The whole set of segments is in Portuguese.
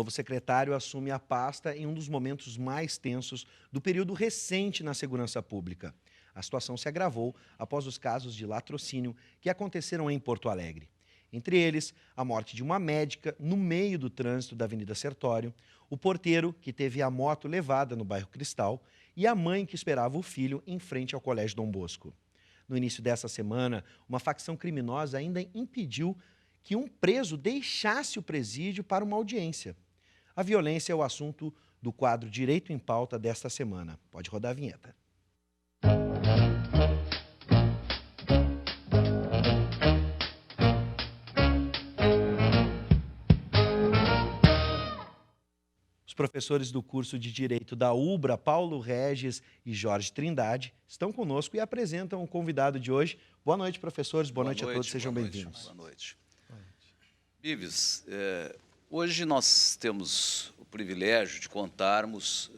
novo secretário assume a pasta em um dos momentos mais tensos do período recente na segurança pública. A situação se agravou após os casos de latrocínio que aconteceram em Porto Alegre. Entre eles, a morte de uma médica no meio do trânsito da Avenida Sertório, o porteiro que teve a moto levada no bairro Cristal e a mãe que esperava o filho em frente ao Colégio Dom Bosco. No início dessa semana, uma facção criminosa ainda impediu que um preso deixasse o presídio para uma audiência. A violência é o assunto do quadro Direito em Pauta desta semana. Pode rodar a vinheta. Os professores do curso de Direito da UBRA, Paulo Regis e Jorge Trindade, estão conosco e apresentam o convidado de hoje. Boa noite, professores. Boa noite a todos. Sejam bem-vindos. Boa noite. Bives, hoje nós temos o privilégio de contarmos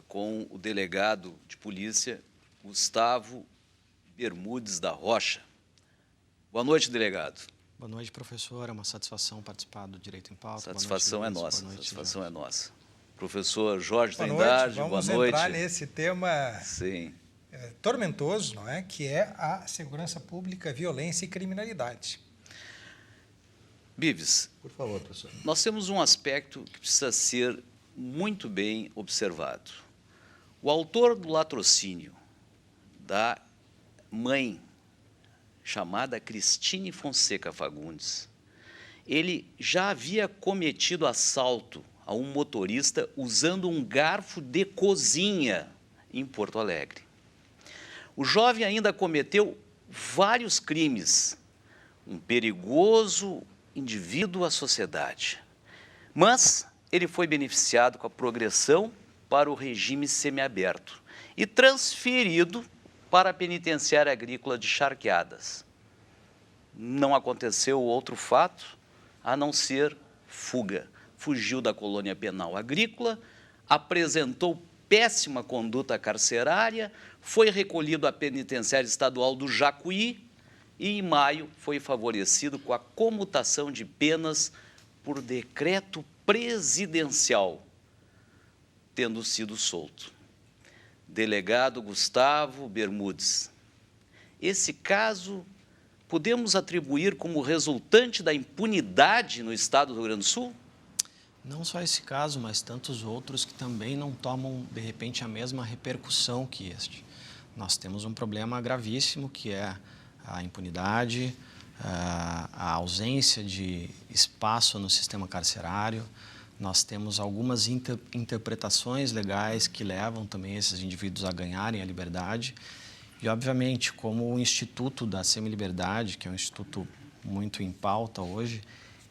com o delegado de polícia, Gustavo Bermudes da Rocha. Boa noite, delegado. Boa noite, professor. É uma satisfação participar do Direito em Pauta. Satisfação é nossa. Boa noite, satisfação é nossa. Professor Jorge Boa Trindade, noite. boa noite. Vamos entrar nesse tema Sim. Tormentoso, não é? Que é a segurança pública, violência e criminalidade. Bives, por favor, professor. Nós temos um aspecto que precisa ser muito bem observado. O autor do latrocínio da mãe, chamada Cristine Fonseca Fagundes, ele já havia cometido assalto a um motorista usando um garfo de cozinha em Porto Alegre. O jovem ainda cometeu vários crimes, um perigoso indivíduo à sociedade. Mas ele foi beneficiado com a progressão para o regime semiaberto e transferido para a penitenciária agrícola de Charqueadas. Não aconteceu outro fato a não ser fuga. Fugiu da colônia penal agrícola, apresentou péssima conduta carcerária, foi recolhido à penitenciária estadual do Jacuí e, em maio, foi favorecido com a comutação de penas por decreto presidencial, tendo sido solto. Delegado Gustavo Bermudes, esse caso podemos atribuir como resultante da impunidade no estado do Rio Grande do Sul? Não só esse caso, mas tantos outros que também não tomam, de repente, a mesma repercussão que este. Nós temos um problema gravíssimo, que é a impunidade, a ausência de espaço no sistema carcerário. Nós temos algumas interpretações legais que levam também esses indivíduos a ganharem a liberdade. E, obviamente, como o Instituto da Semiliberdade, que é um instituto muito em pauta hoje,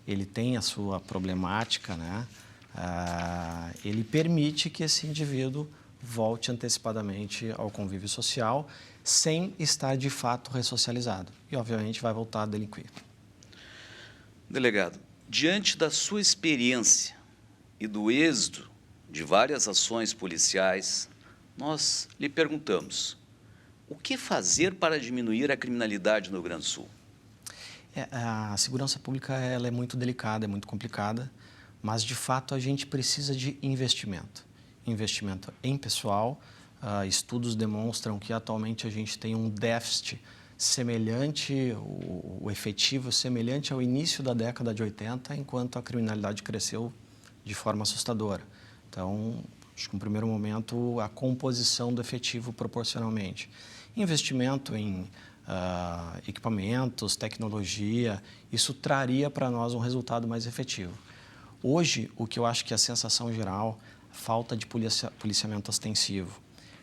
ele tem a sua problemática, né? Ele permite que esse indivíduo volte antecipadamente ao convívio social sem estar, de fato, ressocializado. E, obviamente, vai voltar a delinquir. Delegado, diante da sua experiência e do êxito de várias ações policiais, nós lhe perguntamos: o que fazer para diminuir a criminalidade no Rio Grande do Sul? A segurança pública ela é muito delicada, é muito complicada, mas, de fato, a gente precisa de investimento. Investimento em pessoal. Estudos demonstram que, atualmente, a gente tem um déficit semelhante, o efetivo semelhante ao início da década de 80, enquanto a criminalidade cresceu de forma assustadora. Então, acho que, no primeiro momento, a composição do efetivo proporcionalmente. Investimento em equipamentos, tecnologia, isso traria para nós um resultado mais efetivo. Hoje, o que eu acho que é a sensação geral, falta de policiamento ostensivo.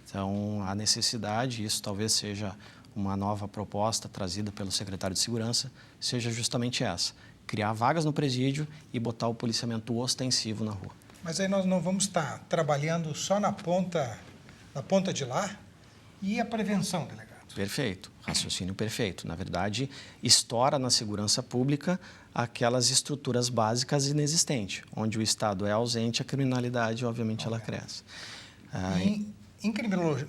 Então, a necessidade, isso talvez seja uma nova proposta trazida pelo secretário de Segurança, seja justamente essa: criar vagas no presídio e botar o policiamento ostensivo na rua. Mas aí nós não vamos estar trabalhando só na ponta de lá e a prevenção, delegado? Perfeito, raciocínio perfeito. Na verdade, estoura na segurança pública aquelas estruturas básicas inexistentes, onde o Estado é ausente, a criminalidade, obviamente, ela cresce. Em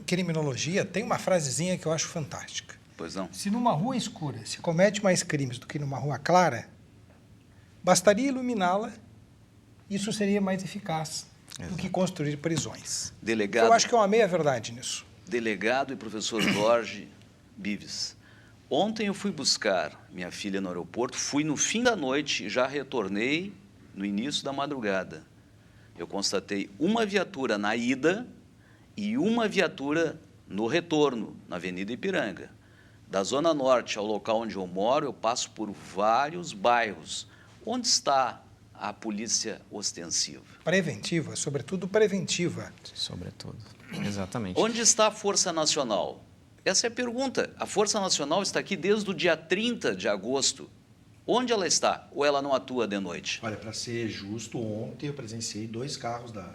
criminologia, tem uma frasezinha que eu acho fantástica. Pois não? Se numa rua escura se comete mais crimes do que numa rua clara, bastaria iluminá-la isso seria mais eficaz do que construir prisões. Delegado, Eu acho que é uma meia-verdade nisso. delegado e professor Jorge Bives. Ontem eu fui buscar minha filha no aeroporto, fui no fim da noite e já retornei no início da madrugada. Eu constatei uma viatura na ida e uma viatura no retorno, na Avenida Ipiranga. Da Zona Norte ao local onde eu moro, eu passo por vários bairros. Onde está a polícia ostensiva? Preventiva, sobretudo preventiva. Sobretudo. Exatamente. Onde está a Força Nacional? Essa é a pergunta. A Força Nacional está aqui desde o dia 30 de agosto. Onde ela está? Ou ela não atua de noite? Olha, para ser justo, ontem eu presenciei 2 carros da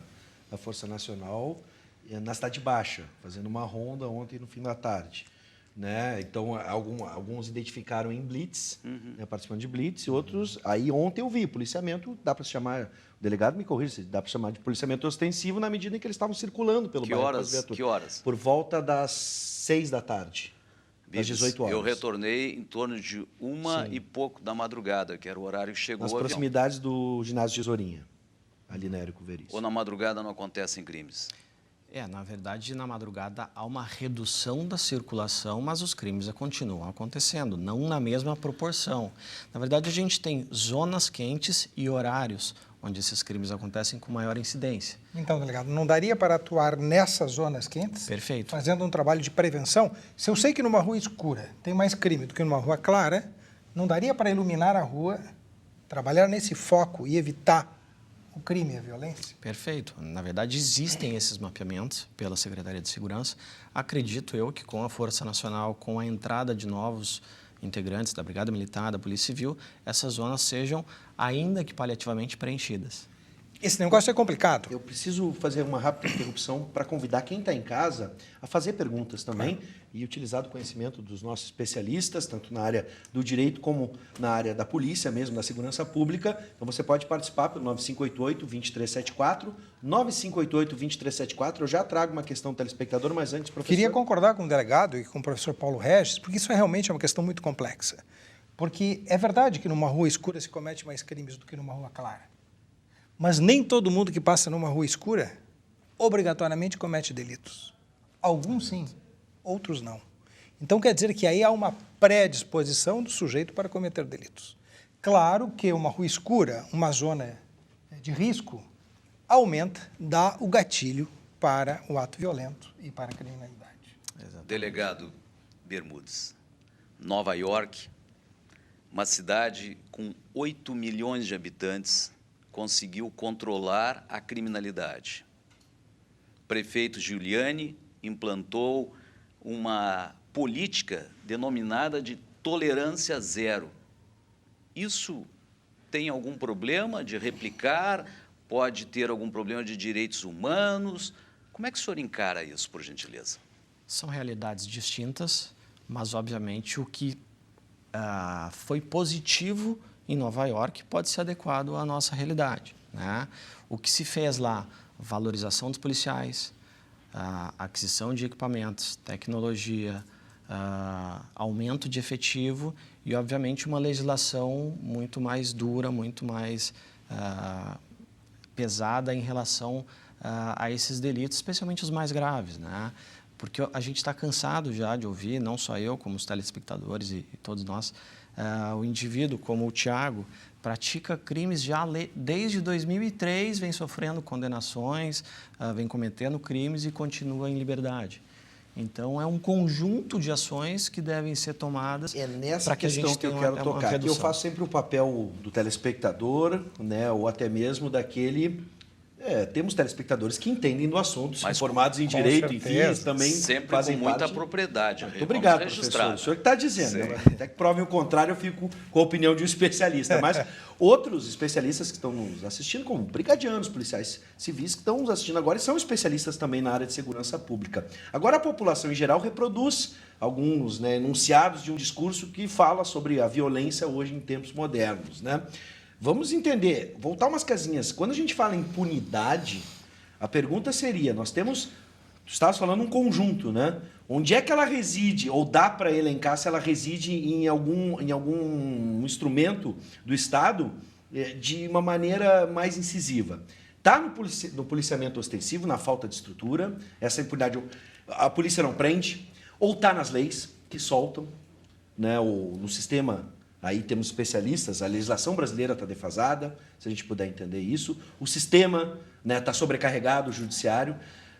Força Nacional na Cidade Baixa, fazendo uma ronda ontem no fim da tarde. Né? Então, alguns identificaram em blitz, né, participando de blitz, e outros... Aí ontem eu vi policiamento, dá para se chamar... O delegado me corrige, dá para chamar de policiamento ostensivo na medida em que eles estavam circulando pelo bairro. Que horas? Por volta das 6 da tarde, às 18 horas. Eu retornei em torno de 1 e pouco da madrugada, que era o horário que chegou Nas o avião. proximidades do ginásio de Tesourinha, ali na Érico Veríssimo. Ou na madrugada não acontecem crimes? Na verdade, na madrugada há uma redução da circulação, mas os crimes continuam acontecendo, não na mesma proporção. Na verdade, a gente tem zonas quentes e horários onde esses crimes acontecem com maior incidência. Então, delegado, não daria para atuar nessas zonas quentes? Perfeito. Fazendo um trabalho de prevenção? Se eu sei que numa rua escura tem mais crime do que numa rua clara, não daria para iluminar a rua, trabalhar nesse foco e evitar o crime e a violência? Perfeito. Na verdade, existem esses mapeamentos pela Secretaria de Segurança. Acredito eu que com a Força Nacional, com a entrada de novos integrantes da Brigada Militar, da Polícia Civil, essas zonas sejam, ainda que paliativamente, preenchidas. Esse negócio é complicado. Eu preciso fazer uma rápida interrupção para convidar quem está em casa a fazer perguntas também e utilizar do conhecimento dos nossos especialistas, tanto na área do direito como na área da polícia mesmo, da segurança pública. Então você pode participar pelo 9588-2374, 9588-2374. Eu já trago uma questão do telespectador, mas antes, professor... Queria concordar com o delegado e com o professor Paulo Regis, porque isso realmente é uma questão muito complexa. Porque é verdade que numa rua escura se comete mais crimes do que numa rua clara. Mas nem todo mundo que passa numa rua escura obrigatoriamente comete delitos. Alguns sim, outros não. Então quer dizer que aí há uma predisposição do sujeito para cometer delitos. Claro que uma rua escura, uma zona de risco, aumenta, dá o gatilho para o ato violento e para a criminalidade. Exatamente. Delegado Bermudes, Nova York, uma cidade com 8 milhões de habitantes, conseguiu controlar a criminalidade. Prefeito Giuliani implantou uma política denominada de tolerância zero. Isso tem algum problema de replicar? Pode ter algum problema de direitos humanos? Como é que o senhor encara isso, por gentileza? São realidades distintas, mas, obviamente, o que foi positivo em Nova York pode ser adequado à nossa realidade, né? O que se fez lá, valorização dos policiais, aquisição de equipamentos, tecnologia, aumento de efetivo e, obviamente, uma legislação muito mais dura, muito mais pesada em relação a esses delitos, especialmente os mais graves, né? Porque a gente está cansado já de ouvir, não só eu, como os telespectadores e todos nós, o indivíduo, como o Thiago, pratica crimes já desde 2003, vem sofrendo condenações, vem cometendo crimes e continua em liberdade. Então, é um conjunto de ações que devem ser tomadas É nessa para que a questão gente que eu tenha quero uma tocar. Aqui eu redução. faço sempre o papel do telespectador, né, ou até mesmo daquele... temos telespectadores que entendem do assunto, são formados em direito, enfim, eles também sempre fazem com muita parte... propriedade. Muito obrigado, professor. O senhor que está dizendo. Né? Até que provem o contrário, eu fico com a opinião de um especialista. Mas outros especialistas que estão nos assistindo, como brigadianos, policiais civis, que estão nos assistindo agora e são especialistas também na área de segurança pública. Agora, a população em geral reproduz alguns, né, enunciados de um discurso que fala sobre a violência hoje em tempos modernos, né? Vamos entender, voltar umas casinhas. Quando a gente fala em impunidade, a pergunta seria, nós temos, tu estavas falando um conjunto, né? Onde é que ela reside, ou dá para elencar se ela reside em algum instrumento do Estado de uma maneira mais incisiva. Está no policiamento ostensivo, na falta de estrutura, essa impunidade, a polícia não prende, ou está nas leis que soltam, né, no sistema, aí temos especialistas, a legislação brasileira está defasada, se a gente puder entender isso, o sistema está sobrecarregado, o judiciário,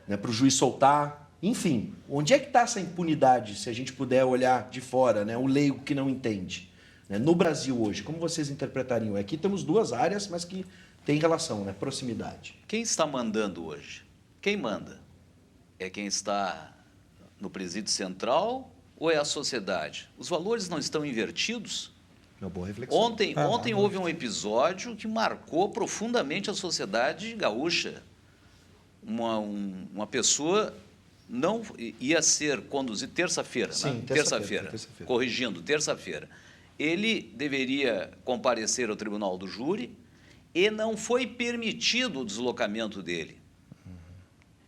para o juiz soltar, enfim, onde é que está essa impunidade, se a gente puder olhar de fora, o leigo que não entende? No Brasil hoje, como vocês interpretariam? Aqui temos duas áreas, mas que têm relação, proximidade. Quem está mandando hoje? Quem manda? É quem está no presídio central ou é a sociedade? Os valores não estão invertidos? Uma boa reflexão. Ontem houve um episódio que marcou profundamente a sociedade gaúcha. Uma pessoa não ia ser conduzida terça-feira, Sim, né? terça-feira. Corrigindo, terça-feira. Ele deveria comparecer ao tribunal do júri e não foi permitido o deslocamento dele.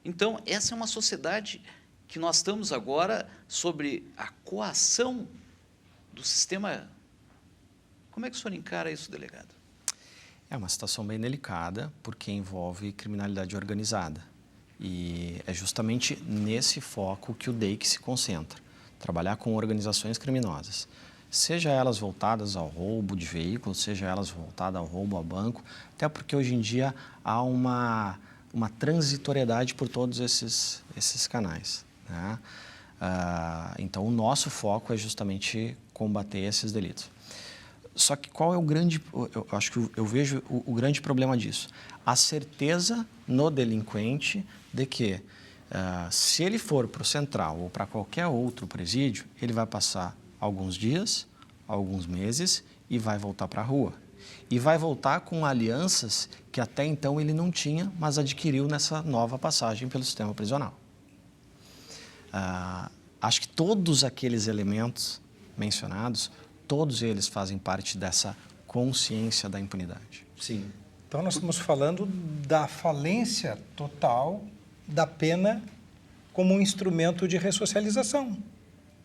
Então, essa é uma sociedade que nós estamos agora sobre a coação do sistema. Como é que o senhor encara isso, delegado? É uma situação bem delicada, porque envolve criminalidade organizada. E é justamente nesse foco que o DEIC se concentra, trabalhar com organizações criminosas. Seja elas voltadas ao roubo de veículos, seja elas voltadas ao roubo a banco, até porque hoje em dia há uma transitoriedade por todos esses canais, né? Então, o nosso foco é justamente combater esses delitos. Só que qual é o grande... Eu acho que eu vejo o grande problema disso. A certeza no delinquente de que, se ele for para o central ou para qualquer outro presídio, ele vai passar alguns dias, alguns meses e vai voltar para a rua. E vai voltar com alianças que até então ele não tinha, mas adquiriu nessa nova passagem pelo sistema prisional. Acho que todos aqueles elementos mencionados, todos eles fazem parte dessa consciência da impunidade. Sim. Então, nós estamos falando da falência total da pena como um instrumento de ressocialização.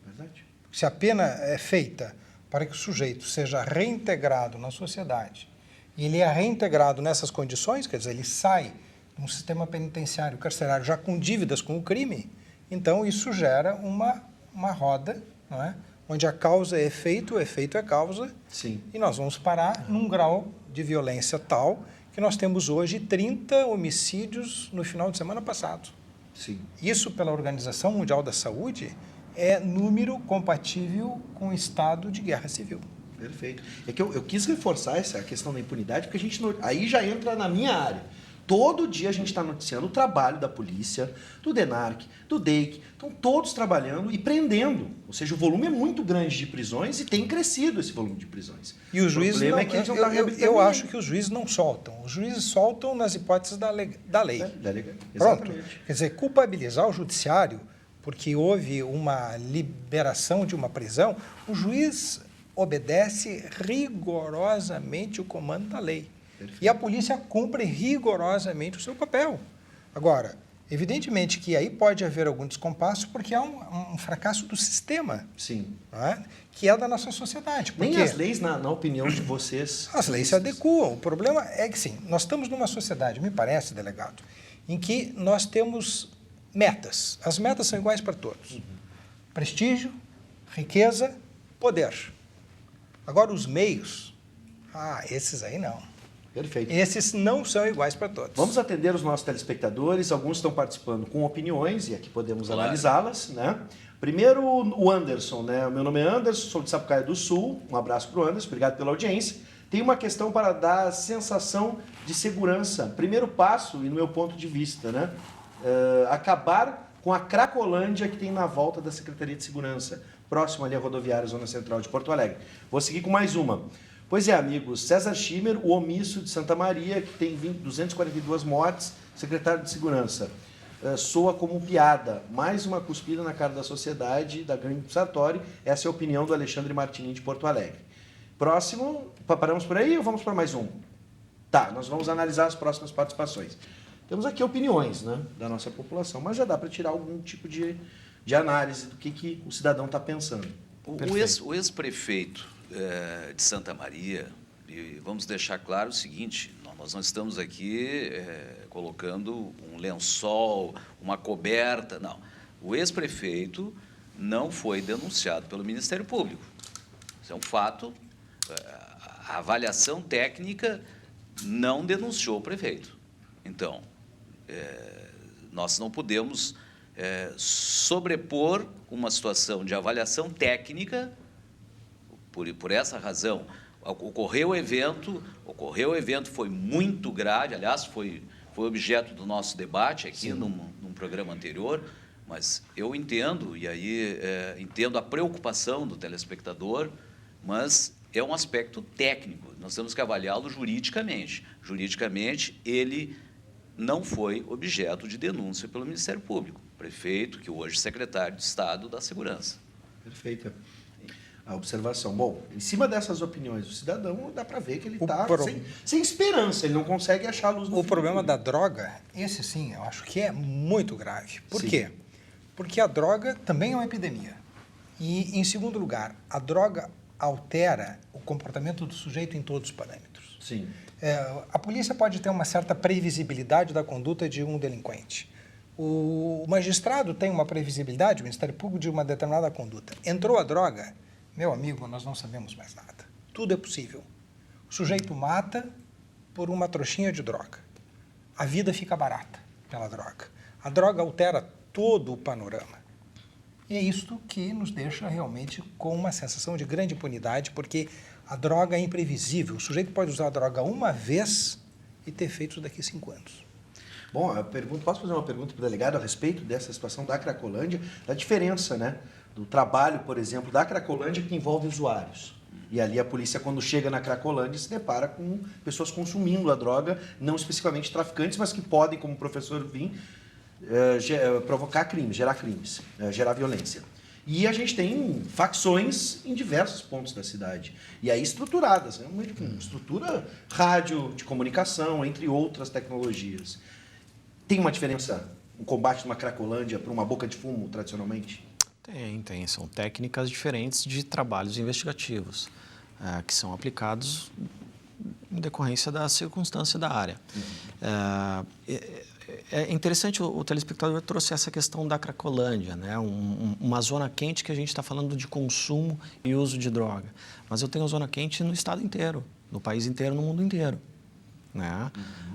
Verdade. Se a pena é feita para que o sujeito seja reintegrado na sociedade e ele é reintegrado nessas condições, quer dizer, ele sai de um sistema penitenciário, carcerário, já com dívidas com o crime, então isso gera uma roda, não é? Onde a causa é efeito, o efeito é causa. Sim. E nós vamos parar num grau de violência tal que nós temos hoje 30 homicídios no final de semana passado. Sim. Isso, pela Organização Mundial da Saúde, é número compatível com o estado de guerra civil. Perfeito. É que eu quis reforçar essa questão da impunidade, porque a gente aí já entra na minha área. Todo dia a gente está noticiando o trabalho da polícia, do DENARC, do DEIC, estão todos trabalhando e prendendo. Ou seja, o volume é muito grande de prisões e tem crescido esse volume de prisões. E os juízes não, é que eles não estão reabilitando eu ninguém. acho que os juízes não soltam. Os juízes soltam nas hipóteses da lei. Pronto. Exatamente. Quer dizer, culpabilizar o judiciário porque houve uma liberação de uma prisão, o juiz obedece rigorosamente o comando da lei. Perfeito. E a polícia cumpre rigorosamente o seu papel. Agora, evidentemente que aí pode haver algum descompasso porque há um fracasso do sistema. Sim. Não é? Que é da nossa sociedade. Nem as leis, na opinião de vocês... As leis se adequam. O problema é que, sim, nós estamos numa sociedade, me parece, delegado, em que nós temos metas. As metas são iguais para todos. Uhum. Prestígio, riqueza, poder. Agora, os meios, esses aí não. Perfeito. Esses não são iguais para todos. Vamos atender os nossos telespectadores. Alguns estão participando com opiniões e aqui podemos analisá-las, né? Primeiro, o Anderson, né? Meu nome é Anderson, sou de Sapucaia do Sul. Um abraço para o Anderson, obrigado pela audiência. Tem uma questão para dar sensação de segurança. Primeiro passo, e no meu ponto de vista, né? Acabar com a Cracolândia que tem na volta da Secretaria de Segurança, próximo ali à rodoviária Zona Central de Porto Alegre. Vou seguir com mais uma. Pois é, amigos, César Schimmer, o omisso de Santa Maria, que tem 242 mortes, secretário de Segurança. Soa como piada, mais uma cuspida na cara da sociedade, da grande Sartori. Essa é a opinião do Alexandre Martini de Porto Alegre. Próximo, paramos por aí ou vamos para mais um? Tá, nós vamos analisar as próximas participações. Temos aqui opiniões, né, da nossa população, mas já dá para tirar algum tipo de análise do que o cidadão está pensando. O ex-prefeito de Santa Maria, e vamos deixar claro o seguinte, nós não estamos aqui colocando um lençol, uma coberta, não. O ex-prefeito não foi denunciado pelo Ministério Público. Isso é um fato. A avaliação técnica não denunciou o prefeito. Então, nós não podemos sobrepor uma situação de avaliação técnica, por essa razão. Ocorreu o evento, foi muito grave, aliás, foi objeto do nosso debate aqui num programa anterior, mas eu entendo, e aí entendo a preocupação do telespectador, mas é um aspecto técnico, nós temos que avaliá-lo juridicamente. Juridicamente, ele não foi objeto de denúncia pelo Ministério Público, prefeito, que hoje é secretário de Estado da Segurança. Perfeita a observação. Bom, em cima dessas opiniões do cidadão, dá para ver que ele está sem esperança, ele não consegue achar a luz no fim. O problema da droga, esse sim, eu acho que é muito grave. Por quê? Porque a droga também é uma epidemia. E, em segundo lugar, a droga altera o comportamento do sujeito em todos os parâmetros. Sim. A polícia pode ter uma certa previsibilidade da conduta de um delinquente. O magistrado tem uma previsibilidade, o Ministério Público, de uma determinada conduta. Entrou a droga, meu amigo, nós não sabemos mais nada. Tudo é possível. O sujeito mata por uma trouxinha de droga. A vida fica barata pela droga. A droga altera todo o panorama. E é isto que nos deixa realmente com uma sensação de grande impunidade, porque a droga é imprevisível. O sujeito pode usar a droga uma vez e ter efeitos daqui a 5 anos. Bom, posso fazer uma pergunta para o delegado a respeito dessa situação da Cracolândia, da diferença, né, do trabalho, por exemplo, da Cracolândia que envolve usuários. E ali a polícia, quando chega na Cracolândia, se depara com pessoas consumindo a droga, não especificamente traficantes, mas que podem, como o professor Vim, provocar crimes, gerar violência. E a gente tem facções em diversos pontos da cidade. E aí estruturadas, né? Uma estrutura rádio, de comunicação, entre outras tecnologias. Tem uma diferença, um combate numa Cracolândia para uma boca de fumo, tradicionalmente? Tem. São técnicas diferentes de trabalhos investigativos, que são aplicados em decorrência da circunstância da área. É interessante, o telespectador trouxe essa questão da Cracolândia, né? Uma zona quente que a gente está falando de consumo e uso de droga. Mas eu tenho zona quente no estado inteiro, no país inteiro, no mundo inteiro, né?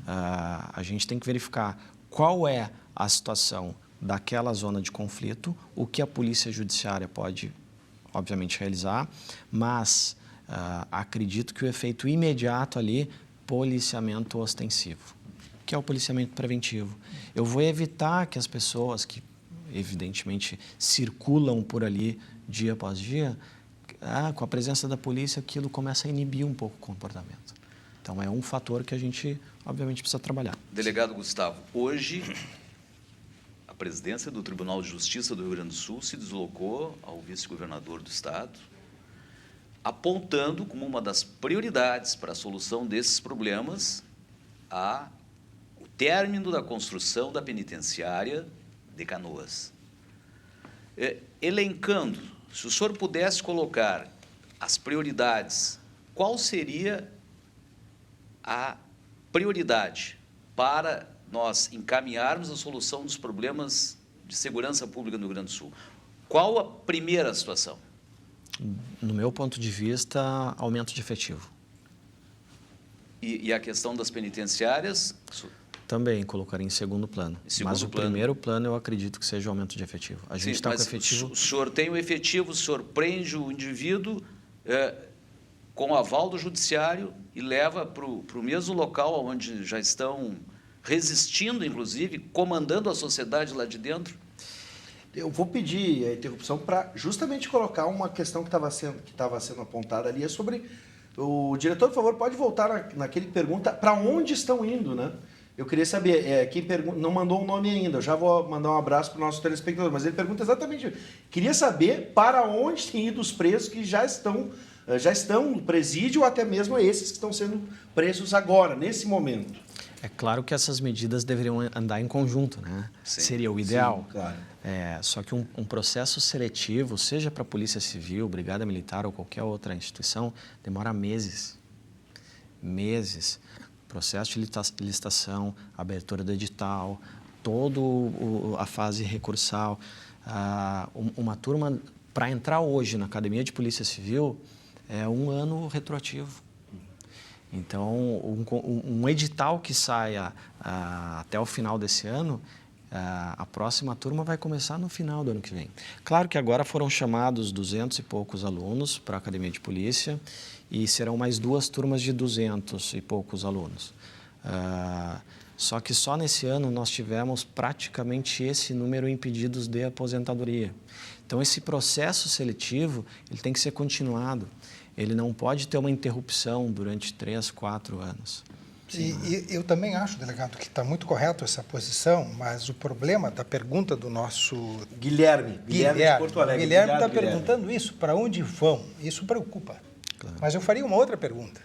A gente tem que verificar qual é a situação daquela zona de conflito, o que a polícia judiciária pode, obviamente, realizar, mas acredito que o efeito imediato ali, policiamento ostensivo, que é o policiamento preventivo. Eu vou evitar que as pessoas que, evidentemente, circulam por ali dia após dia, com a presença da polícia, aquilo começa a inibir um pouco o comportamento. Então, é um fator que a gente, obviamente, precisa trabalhar. Delegado Gustavo, hoje, a presidência do Tribunal de Justiça do Rio Grande do Sul se deslocou ao vice-governador do Estado, apontando como uma das prioridades para a solução desses problemas o término da construção da penitenciária de Canoas. Elencando, se o senhor pudesse colocar as prioridades, qual seria a prioridade para nós encaminharmos a solução dos problemas de segurança pública no Rio Grande do Sul? Qual a primeira situação? No meu ponto de vista, aumento de efetivo. E a questão das penitenciárias? Também colocaria em segundo plano. Mas o primeiro plano eu acredito que seja o aumento de efetivo. A gente está com efetivo. O senhor tem o efetivo, o senhor prende o indivíduo com aval do judiciário e leva para o mesmo local onde já estão resistindo, inclusive, comandando a sociedade lá de dentro? Eu vou pedir a interrupção para justamente colocar uma questão que estava sendo apontada ali, é sobre... O diretor, por favor, pode voltar naquele pergunta para onde estão indo, né? Eu queria saber, quem não mandou um nome ainda, eu já vou mandar um abraço para o nosso telespectador, mas ele pergunta exatamente, queria saber para onde têm ido os presos que já estão no presídio, ou até mesmo esses que estão sendo presos agora, nesse momento. É claro que essas medidas deveriam andar em conjunto, né? Sim, seria o ideal. Sim, claro. Só que um processo seletivo, seja para a Polícia Civil, Brigada Militar ou qualquer outra instituição, demora meses. meses. Processo de licitação, abertura do edital, toda a fase recursal. Uma turma, para entrar hoje na Academia de Polícia Civil, é 1 ano retroativo. Então, um edital que saia até o final desse ano, a próxima turma vai começar no final do ano que vem. Claro que agora foram chamados 200 e poucos alunos para a Academia de Polícia e serão mais 2 turmas de 200 e poucos alunos. Só que só nesse ano nós tivemos praticamente esse número em pedidos de aposentadoria. Então, esse processo seletivo ele tem que ser continuado. Ele não pode ter uma interrupção durante 3, 4 anos. E eu também acho, delegado, que está muito correto essa posição, mas o problema da pergunta do nosso... Guilherme de Porto Alegre. Guilherme está perguntando isso, para onde vão? Isso preocupa. Claro. Mas eu faria uma outra pergunta.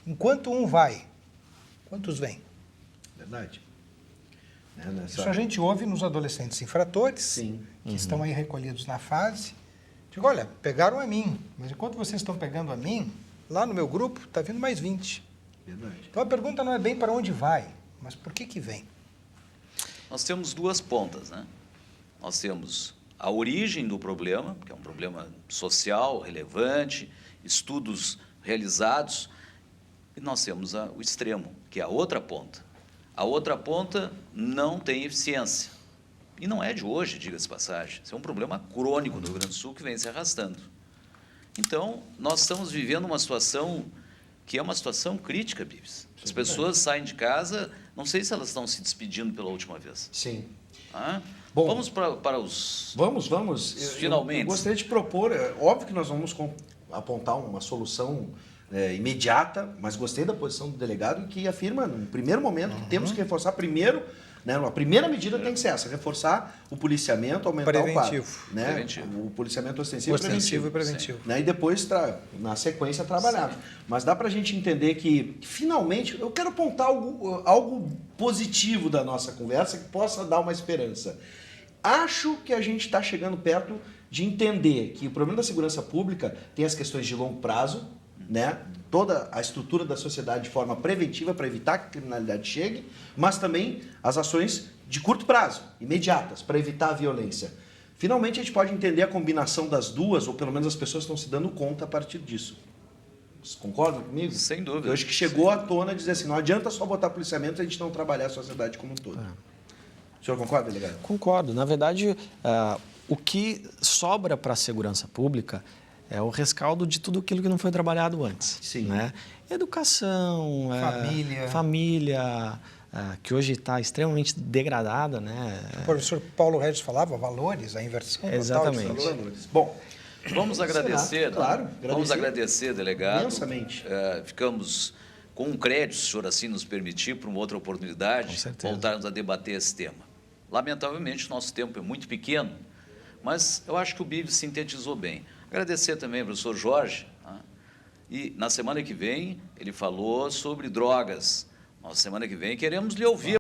Enquanto um vai, quantos vêm? Verdade. Isso a gente ouve nos adolescentes infratores, Sim. que estão aí recolhidos na fase. Digo, olha, pegaram a mim, mas enquanto vocês estão pegando a mim, lá no meu grupo está vindo mais 20. Verdade. Então a pergunta não é bem para onde vai, mas por que vem? Nós temos 2 pontas, né? Nós temos a origem do problema, que é um problema social, relevante, estudos realizados, e nós temos o extremo, que é a outra ponta. A outra ponta não tem eficiência. E não é de hoje, diga-se de passagem. Isso é um problema crônico no Rio Grande do Sul que vem se arrastando. Então, nós estamos vivendo uma situação que é uma situação crítica, Bibs. As pessoas saem de casa, não sei se elas estão se despedindo pela última vez. Sim. Bom, vamos para os... Vamos. Finalmente. Eu gostaria de propor, óbvio que nós vamos apontar uma solução imediata, mas gostei da posição do delegado que afirma, no primeiro momento, que temos que reforçar primeiro, né, a primeira medida tem que ser essa, reforçar o policiamento, aumentar o quadro. Né? Preventivo. O policiamento ostensivo e preventivo. Né, e depois, na sequência, trabalhar. Sim. Mas dá para a gente entender que, finalmente, eu quero apontar algo positivo da nossa conversa que possa dar uma esperança. Acho que a gente está chegando perto de entender que o problema da segurança pública tem as questões de longo prazo, né? Toda a estrutura da sociedade de forma preventiva para evitar que a criminalidade chegue, mas também as ações de curto prazo, imediatas, para evitar a violência. Finalmente, a gente pode entender a combinação das duas, ou pelo menos as pessoas estão se dando conta a partir disso. Vocês concordam comigo? Sem dúvida. Eu acho que chegou à tona dizer assim, não adianta só botar policiamento e a gente não trabalhar a sociedade como um todo. O senhor concorda, delegado? Concordo. Na verdade, o que sobra para a segurança pública é o rescaldo de tudo aquilo que não foi trabalhado antes. Sim. Né? Educação, família, que hoje está extremamente degradada. Né? O professor Paulo Regis falava, valores, a inversão total de valores. Bom, vamos agradecer, claro, vamos agradecer, delegado. Imensamente. Ficamos com um crédito, se o senhor assim nos permitir, para uma outra oportunidade, voltarmos a debater esse tema. Lamentavelmente, o nosso tempo é muito pequeno, mas eu acho que o Bibs sintetizou bem. Agradecer também ao professor Jorge, e na semana que vem ele falou sobre drogas. Na semana que vem queremos lhe ouvir.